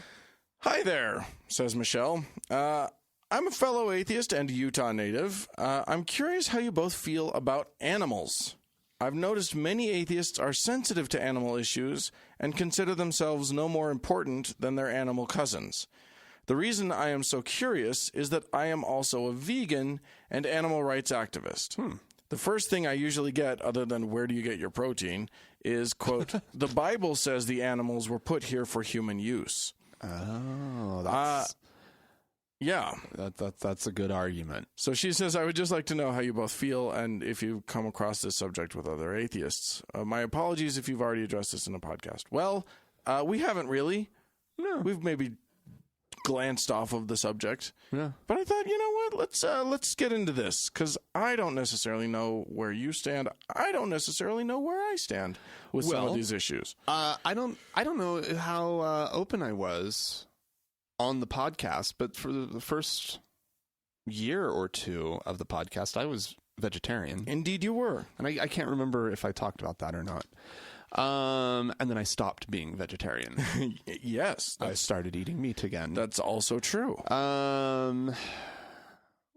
Hi there, says Michelle. I'm a fellow atheist and Utah native. I'm curious how you both feel about animals. I've noticed many atheists are sensitive to animal issues and consider themselves no more important than their animal cousins. The reason I am so curious is that I am also a vegan and animal rights activist. The first thing I usually get, other than where do you get your protein, is, quote, the Bible says the animals were put here for human use. Oh, that's... Yeah. That's a good argument. So she says, I would just like to know how you both feel and if you've come across this subject with other atheists. My apologies if you've already addressed this in a podcast. Well, we haven't really. No. We've maybe glanced off of the subject. Yeah. But I thought, you know what? Let's get into this because I don't necessarily know where you stand. I don't necessarily know where I stand with some of these issues. I don't know how open I was on the podcast, but for the first year or two of the podcast, I was vegetarian. Indeed you were. And I can't remember if I talked about that or not. And then I stopped being vegetarian. Yes. I started eating meat again. That's also true.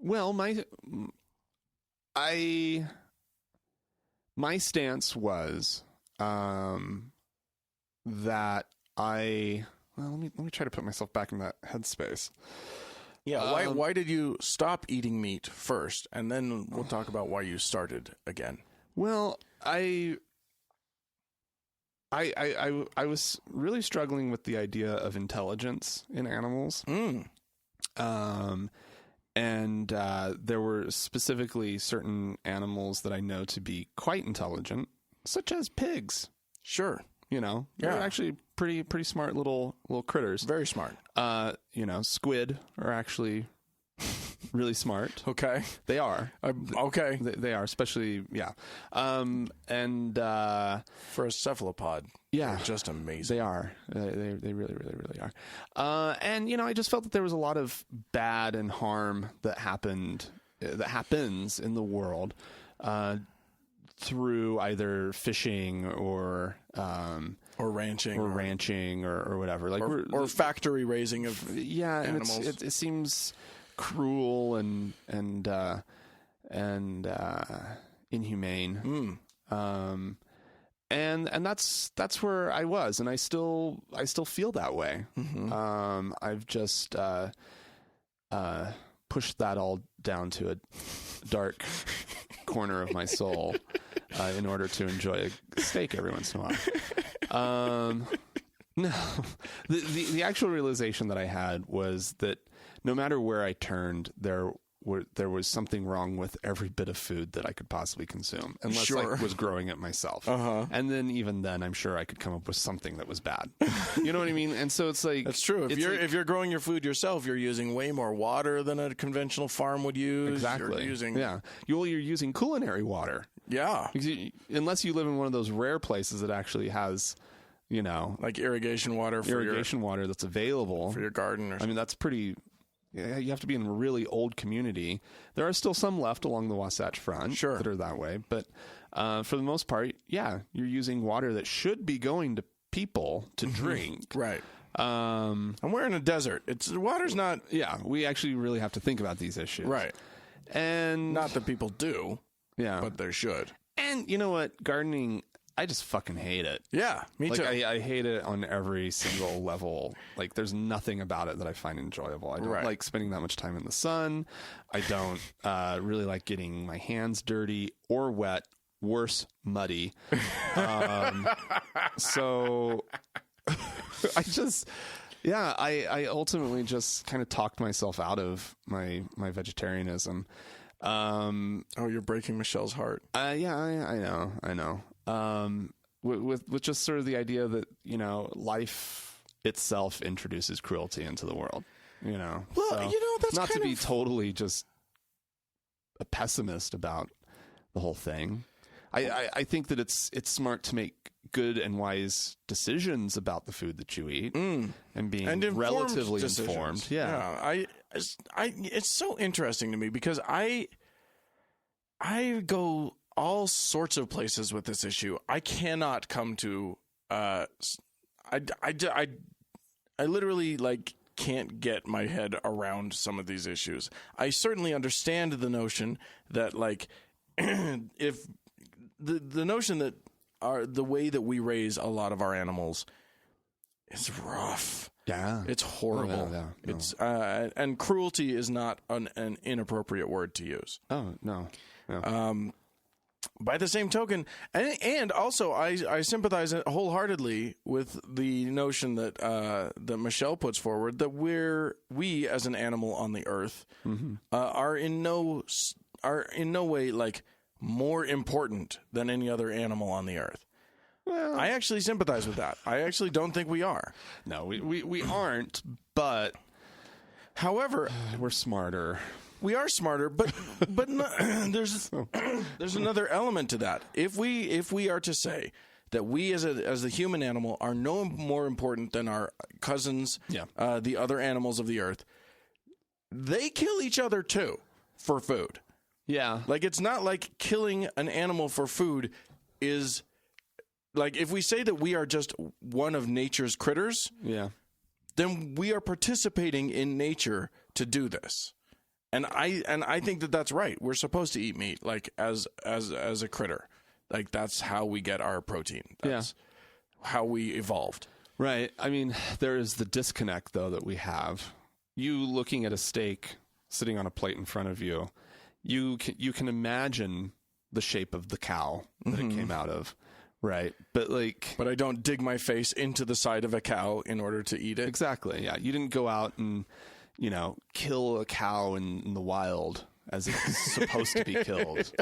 Well, my stance was that let me try to put myself back in that headspace. Yeah, why did you stop eating meat first, and then we'll talk about why you started again. Well, I was really struggling with the idea of intelligence in animals. And there were specifically certain animals that I know to be quite intelligent, such as pigs. Sure. They're actually pretty smart little critters. Very smart. Squid are actually really smart. Okay. They are. Okay. They are, especially, yeah. For a cephalopod, yeah, they're just amazing. They are. They really, really, really are. And, I just felt that there was a lot of bad and harm that happens in the world through either fishing or ranching or whatever, like or factory raising of animals. And it seems cruel and inhumane. And that's where I was, and I still feel that way. Mm-hmm. I've just pushed that all down to a dark corner of my soul in order to enjoy a steak every once in a while. No, the actual realization that I had was that no matter where I turned, there was something wrong with every bit of food that I could possibly consume, unless I was growing it myself. And then even then, I'm sure I could come up with something that was bad. You know what I mean? And so it's like that's true. If you're growing your food yourself, you're using way more water than a conventional farm would use. Exactly. You're using culinary water. Yeah. Unless you live in one of those rare places that actually has, like irrigation water water that's available for your garden. I mean, that's pretty. Yeah, you have to be in a really old community. There are still some left along the Wasatch Front that are that way. But for the most part, you're using water that should be going to people to drink. Right. And we're in a desert. Water's not... Yeah, we actually really have to think about these issues. Right. And... Not that people do. Yeah. But they should. And you know what? Gardening... I just fucking hate it. Yeah, me too. I hate it on every single level. Like, there's nothing about it that I find enjoyable. I don't like spending that much time in the sun. I don't really like getting my hands dirty or wet. Worse, muddy. So I just... Yeah, I ultimately just kind of talked myself out of my vegetarianism. You're breaking Michelle's heart. Yeah, I know. With just sort of the idea that, life itself introduces cruelty into the world, Well, so, that's not to be totally just a pessimist about the whole thing. I think that it's smart to make good and wise decisions about the food that you eat and being relatively informed. Yeah. It's so interesting to me because I go all sorts of places with this issue. I cannot come to I literally can't get my head around some of these issues. I certainly understand the notion that if the notion that the way that we raise a lot of our animals is rough. Yeah. It's horrible. No. It's and cruelty is not an inappropriate word to use. Oh, no. By the same token, and also I sympathize wholeheartedly with the notion that that Michelle puts forward that we as an animal on the earth are in no way more important than any other animal on the earth. Well, I actually sympathize with that. I actually don't think we are. No, we aren't, but however, we're smarter. We are smarter, but there's another element to that. If we are to say that we as the human animal are no more important than our cousins, the other animals of the earth, they kill each other too for food. Yeah. It's not like killing an animal for food is if we say that we are just one of nature's critters, then we are participating in nature to do this. And I think that that's right. We're supposed to eat meat as a critter. That's how we get our protein. That's how we evolved. Right. I mean, there is the disconnect though that we have. You looking at a steak sitting on a plate in front of you, you can imagine the shape of the cow that it came out of. Right. But I don't dig my face into the side of a cow in order to eat it. Exactly. Yeah. You didn't go out and kill a cow in the wild as it's supposed to be killed.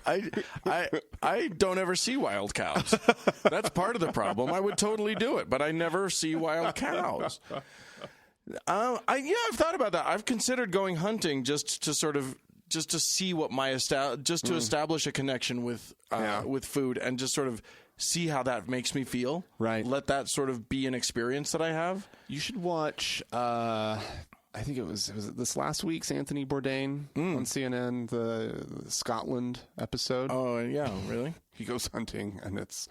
I don't ever see wild cows. That's part of the problem. I would totally do it, but I never see wild cows. I've thought about that. I've considered going hunting just to see what to establish a connection with food and just sort of see how that makes me feel. Right. Let that sort of be an experience that I have. You should watch. I think it was this last week's Anthony Bourdain on CNN, the Scotland episode. Oh yeah, really? He goes hunting and it's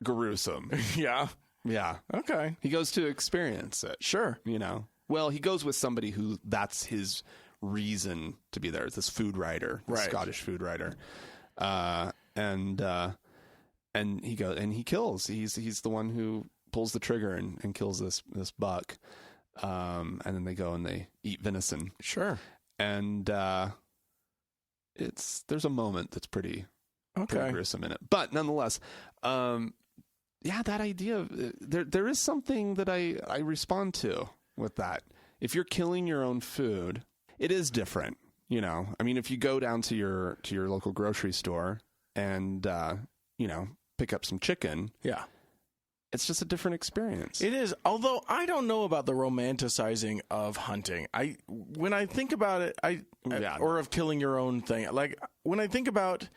gruesome. Yeah. Yeah. Okay. He goes to experience it. Sure. Well, he goes with somebody who that's his reason to be there. It's this food writer, right. Scottish food writer. And he goes and he kills. He's the one who pulls the trigger and kills this buck. And then they go and they eat venison. Sure. And there's a moment that's pretty gruesome in it. But nonetheless, that idea there is something that I respond to with that. If you're killing your own food, it is different, I mean, if you go down to your local grocery store and pick up some chicken, yeah, it's just a different experience. It is. Although I don't know about the romanticizing of hunting. When I think about it, or of killing your own thing. Like when I think about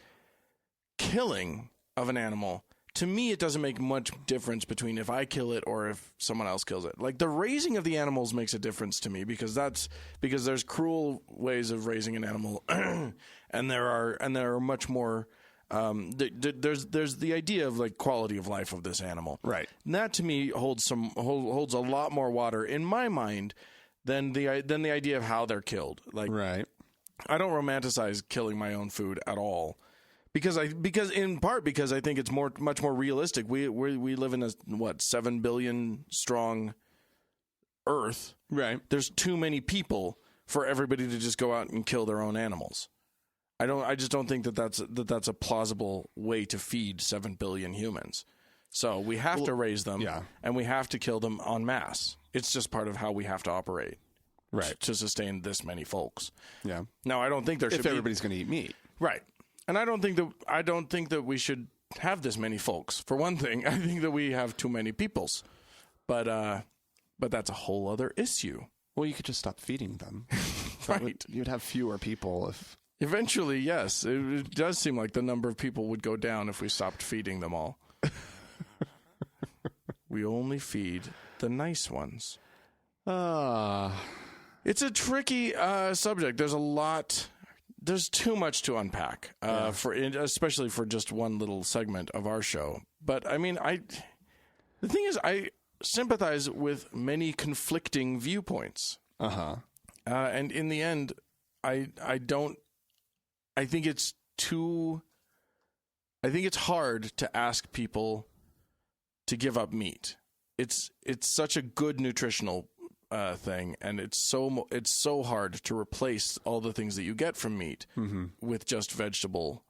killing of an animal, to me, it doesn't make much difference between if I kill it or if someone else kills it. Like the raising of the animals makes a difference to me because there's cruel ways of raising an animal, and there are much more. There's the idea of like quality of life of this animal, right? And that to me holds a lot more water in my mind than the idea of how they're killed. Like, right? I don't romanticize killing my own food at all. Because I think it's much more realistic. We live in a 7 billion strong Earth. Right. There's too many people for everybody to just go out and kill their own animals. I just don't think that's a plausible way to feed 7 billion humans. So we have to raise them, and we have to kill them en masse. It's just part of how we have to operate, right, to sustain this many folks. Yeah. Now I don't think if everybody's going to eat meat, right. And I don't think that we should have this many folks. For one thing, I think that we have too many peoples. But that's a whole other issue. Well, you could just stop feeding them. Right. You'd have fewer people if... Eventually, yes. It does seem like the number of people would go down if we stopped feeding them all. We only feed the nice ones. It's a tricky subject. There's too much to unpack, especially for just one little segment of our show. But I mean, the thing is, I sympathize with many conflicting viewpoints. And in the end, I think it's hard to ask people to give up meat. It's such a good nutritional thing, and it's so hard to replace all the things that you get from meat with just vegetable.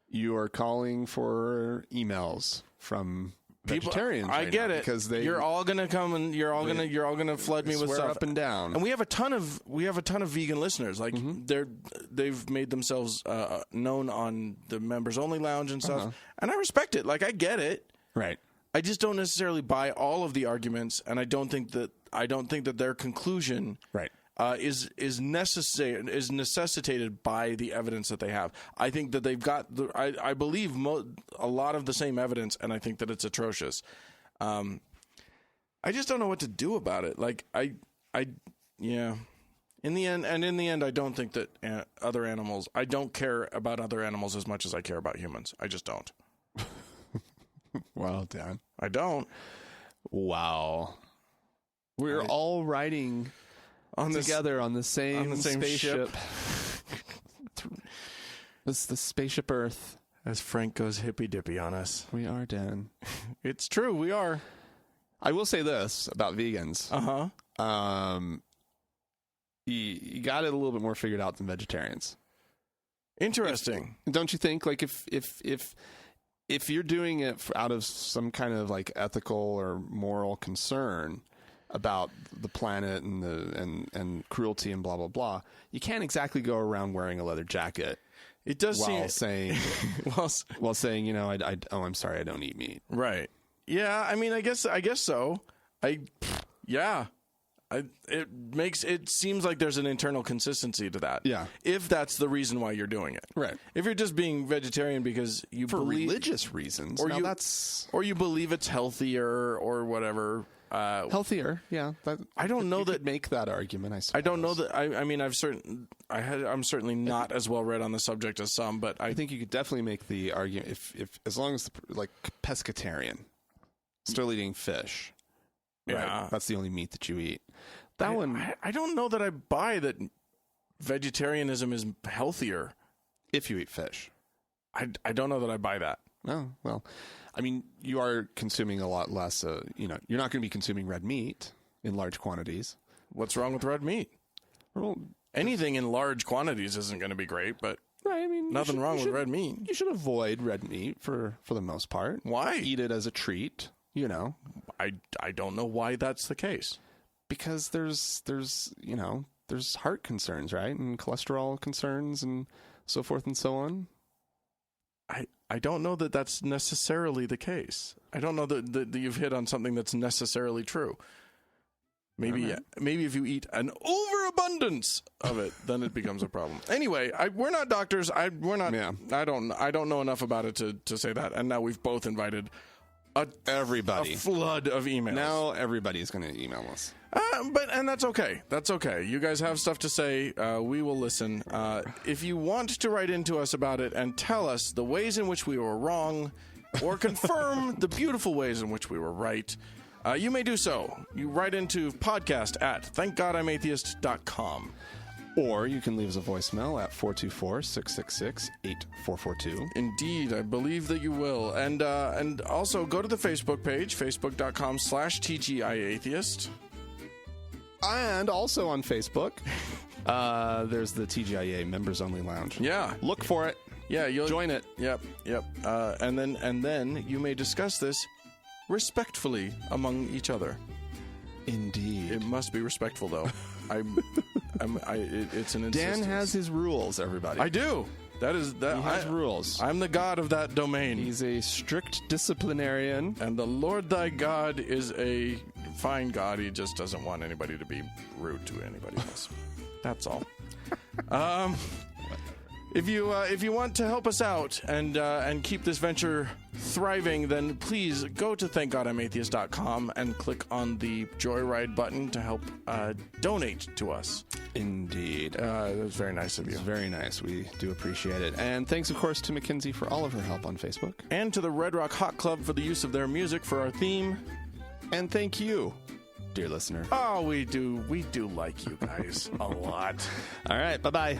You are calling for emails from vegetarians. I get it, because you're all gonna come and you're all gonna flood me with stuff up and down. And we have a ton of vegan listeners. Like they've made themselves known on the members only lounge and stuff, and I respect it. Like I get it. Right. I just don't necessarily buy all of the arguments, and I don't think that their conclusion is necessitated by the evidence that they have. I think that they've got I believe a lot of the same evidence, and I think that it's atrocious. I just don't know what to do about it. Like in the end, I don't think that other animals. I don't care about other animals as much as I care about humans. I just don't. Well, Dan. I don't. Wow. We're all riding together on the same spaceship. It's the spaceship Earth. As Frank goes hippy-dippy on us. We are, Dan. It's true, we are. I will say this about vegans. You got it a little bit more figured out than vegetarians. Interesting. Don't you think? Like if you're doing it out of some kind of like ethical or moral concern about the planet and cruelty and blah blah blah, you can't exactly go around wearing a leather jacket. It does while saying I'm sorry, I don't eat meat. Right. Yeah. I mean, I guess so. Yeah. It seems like there's an internal consistency to that. Yeah. If that's the reason why you're doing it. Right. If you're just being vegetarian because you For believe, religious reasons. or you believe it's healthier or whatever. Healthier, yeah. I don't know you that could make that argument. I suppose. I don't know that. I mean, I'm certainly not as well read on the subject as some, but I think you could definitely make the argument if as long as like pescatarian, still eating fish. Yeah, right? That's the only meat that you eat. I don't know that I buy that vegetarianism is healthier if you eat fish. I don't know that I buy that. Oh, well, I mean, you are consuming a lot less. You're not going to be consuming red meat in large quantities. What's wrong with red meat? Well, anything in large quantities isn't going to be great, but right. I mean, nothing wrong with red meat. You should avoid red meat for the most part. Why? Eat it as a treat. I don't know why that's the case. Because there's heart concerns, right? And cholesterol concerns and so forth and so on. I don't know that that's necessarily the case. I don't know that you've hit on something that's necessarily true. Maybe if you eat an overabundance of it, then it becomes a problem. Anyway, we're not doctors. We're not. Yeah. I don't know enough about it to say that. And now we've both invited everybody, a flood of emails. Now everybody's going to email us. And that's okay. That's okay. You guys have stuff to say. We will listen. If you want to write into us about it and tell us the ways in which we were wrong, or confirm the beautiful ways in which we were right, you may do so. You write into podcast@thankgodimatheist.com. Or you can leave us a voicemail at 424-666-8442. Indeed, I believe that you will. And also go to the Facebook page, facebook.com/TGIAtheist. And also on Facebook, there's the TGIA Members Only Lounge. Yeah. Look for it. Yeah, you'll join it. Yep. And then you may discuss this respectfully among each other. Indeed. It must be respectful, though. It's an insistence. Dan has his rules, everybody. I do. He has rules. I'm the god of that domain. He's a strict disciplinarian. And the Lord thy God is a fine God. He just doesn't want anybody to be rude to anybody else. That's all. If you want to help us out and keep this venture thriving, then please go to thankgodimatheist.com and click on the Joyride button to help donate to us. Indeed. That was very nice of you. It's very nice. We do appreciate it. And thanks, of course, to Mackenzie for all of her help on Facebook. And to the Red Rock Hot Club for the use of their music for our theme. And thank you, dear listener. Oh, we do like you guys a lot. All right. Bye-bye.